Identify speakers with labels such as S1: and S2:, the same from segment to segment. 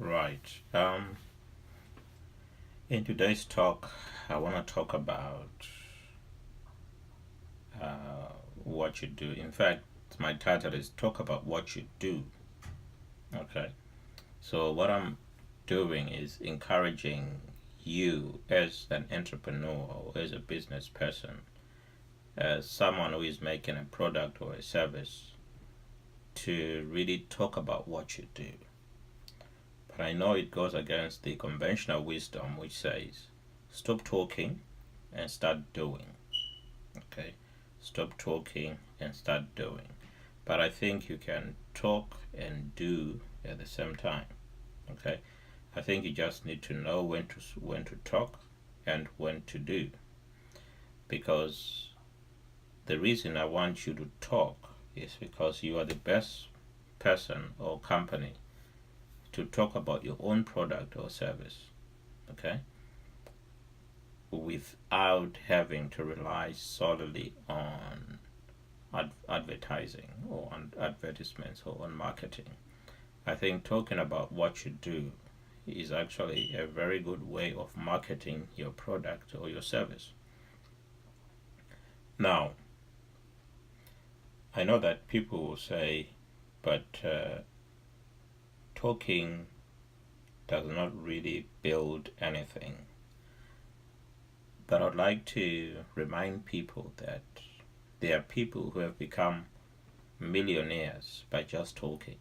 S1: Right. In today's talk, I want to talk about what you do. In fact, my title is Talk About What You Do. Okay. So, what I'm doing is encouraging you as an entrepreneur or as a business person, as someone who is making a product or a service, to really talk about what you do. But I know it goes against the conventional wisdom which says stop talking and start doing. Okay? Stop talking and start doing. But I think you can talk and do at the same time. Okay? I think you just need to know when to talk and when to do. Because the reason I want you to talk is because you are the best person or company to talk about your own product or service, okay, without having to rely solely on advertising or on advertisements or on marketing. I think talking about what you do is actually a very good way of marketing your product or your service. Now, I know that people will say, but talking does not really build anything. But I'd like to remind people that there are people who have become millionaires by just talking.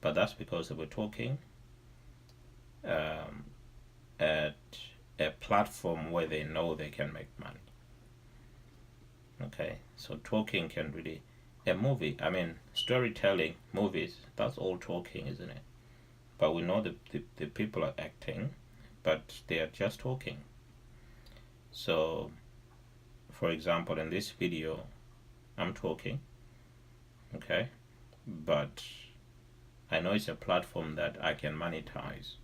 S1: But that's because they were talking at a platform where they know they can make money. Okay, so talking can really, a movie, storytelling, movies, that's all talking, isn't it? But we know the people are acting, but they are just talking. So, for example, in this video, I'm talking, okay? But I know it's a platform that I can monetize,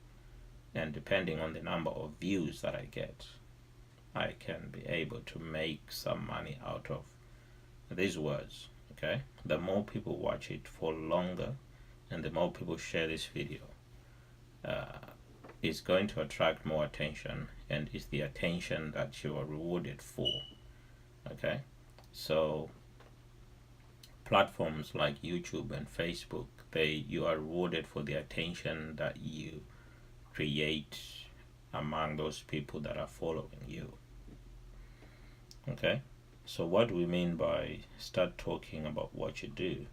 S1: and depending on the number of views that I get, I can be able to make some money out of these words, okay? The more people watch it for longer, and the more people share this video, it's going to attract more attention, and it's the attention that you are rewarded for, okay? So platforms like YouTube and Facebook, you are rewarded for the attention that you create among those people that are following you. Okay, so what do we mean by start talking about what you do?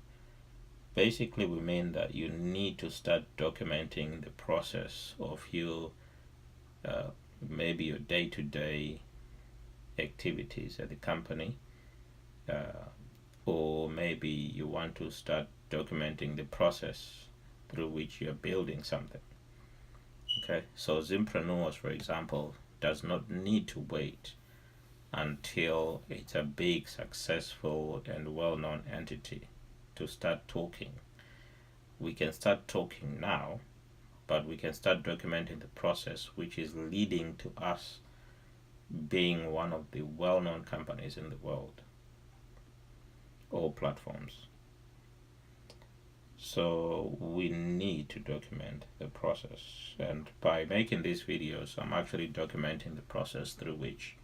S1: Basically, we mean that you need to start documenting the process of your maybe your day-to-day activities at the company, or maybe you want to start documenting the process through which you're building something. Okay, so Zimpreneurs, for example, does not need to wait until it's a big, successful, and well-known entity to start talking. We can start talking now, but we can start documenting the process which is leading to us being one of the well-known companies in the world or platforms. So we need to document the process, and by making these videos, I'm actually documenting the process through which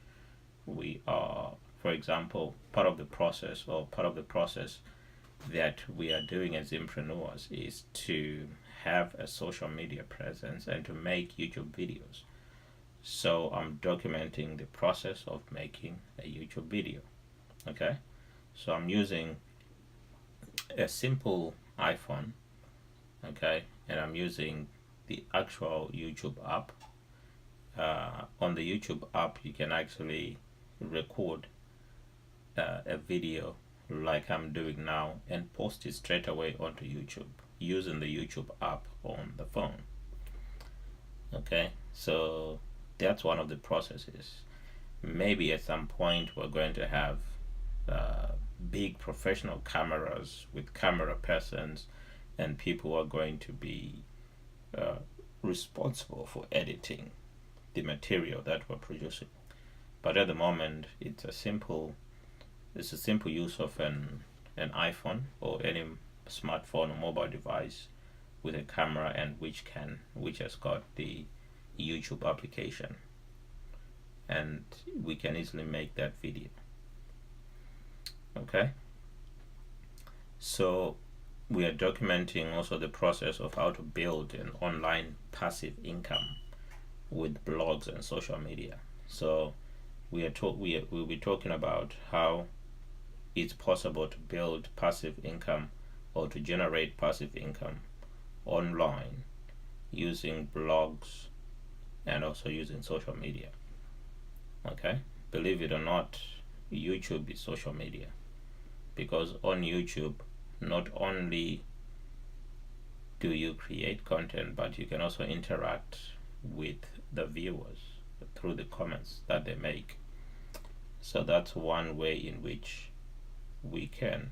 S1: we are, for example, part of the process that we are doing as entrepreneurs is to have a social media presence and to make YouTube videos. So I'm documenting the process of making a YouTube video. Okay, so I'm using a simple iPhone, okay, and I'm using the actual YouTube app. On the YouTube app, you can actually record a video like I'm doing now and post it straight away onto YouTube using the YouTube app on the phone. Okay, so that's one of the processes. Maybe at some point we're going to have big professional cameras with camera persons, and people are going to be responsible for editing the material that we're producing. But at the moment, it's a simple use of an iPhone or any smartphone or mobile device with a camera and which has got the YouTube application, and we can easily make that video. Okay, so we are documenting also the process of how to build an online passive income with blogs and social media. So we'll be talking about how it's possible to build passive income or to generate passive income online using blogs and also using social media. Okay, believe it or not, YouTube is social media, because on YouTube not only do you create content, but you can also interact with the viewers through the comments that they make. So that's one way in which we can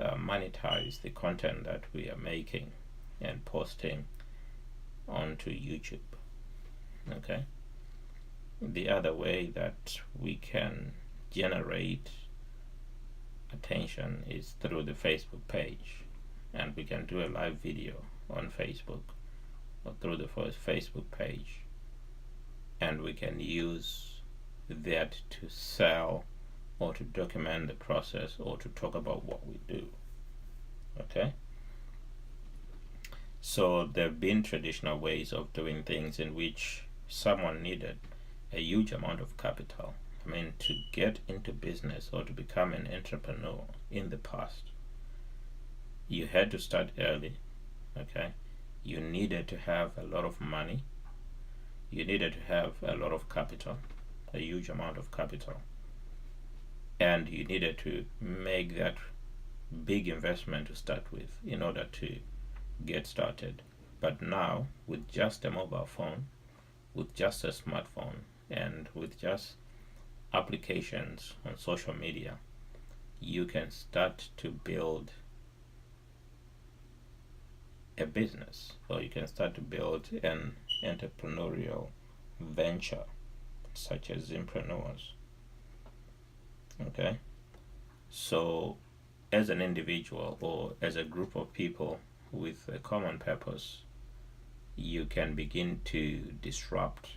S1: monetize the content that we are making and posting onto YouTube. Okay, the other way that we can generate attention is through the Facebook page, and we can do a live video on Facebook or through the Facebook page, and we can use that to sell or to document the process or to talk about what we do. Okay, so there have been traditional ways of doing things in which someone needed a huge amount of capital. I mean, to get into business or to become an entrepreneur in the past, you had to start early. Okay, you needed to have a lot of money, you needed to have a lot of capital, a huge amount of capital, and you needed to make that big investment to start with in order to get started. But now, with just a mobile phone, with just a smartphone, and with just applications on social media, you can start to build a business, or you can start to build an entrepreneurial venture such as Zimpreneurs. Okay, so as an individual or as a group of people with a common purpose, you can begin to disrupt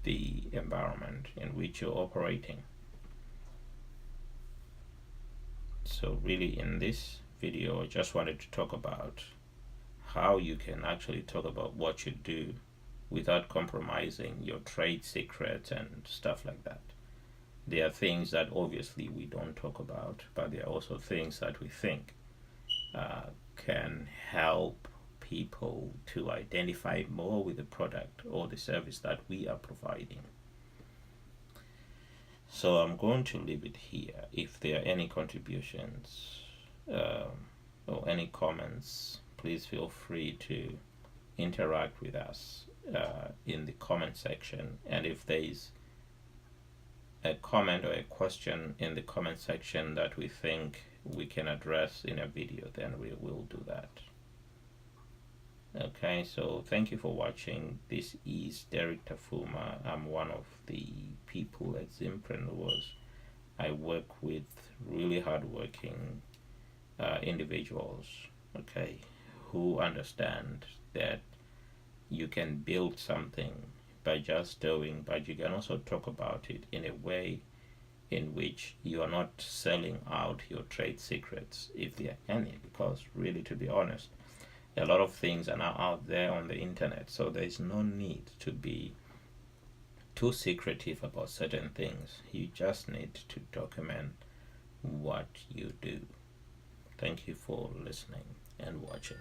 S1: the environment in which you're operating. So really, in this video, I just wanted to talk about how you can actually talk about what you do without compromising your trade secrets and stuff like that. There are things that obviously we don't talk about, but there are also things that we think can help people to identify more with the product or the service that we are providing. So I'm going to leave it here. If there are any contributions or any comments, please feel free to interact with us in the comment section. And if there is a comment or a question in the comment section that we think we can address in a video, then we will do that. Okay, so thank you for watching. This is Dereck Tafuma. I'm one of the people at Zimpreneurs. I work with really hardworking individuals, okay, who understand that you can build something by just doing, but you can also talk about it in a way in which you are not selling out your trade secrets, if there are any, because really, to be honest, a lot of things are now out there on the internet, so there is no need to be too secretive about certain things. You just need to document what you do. Thank you for listening and watching.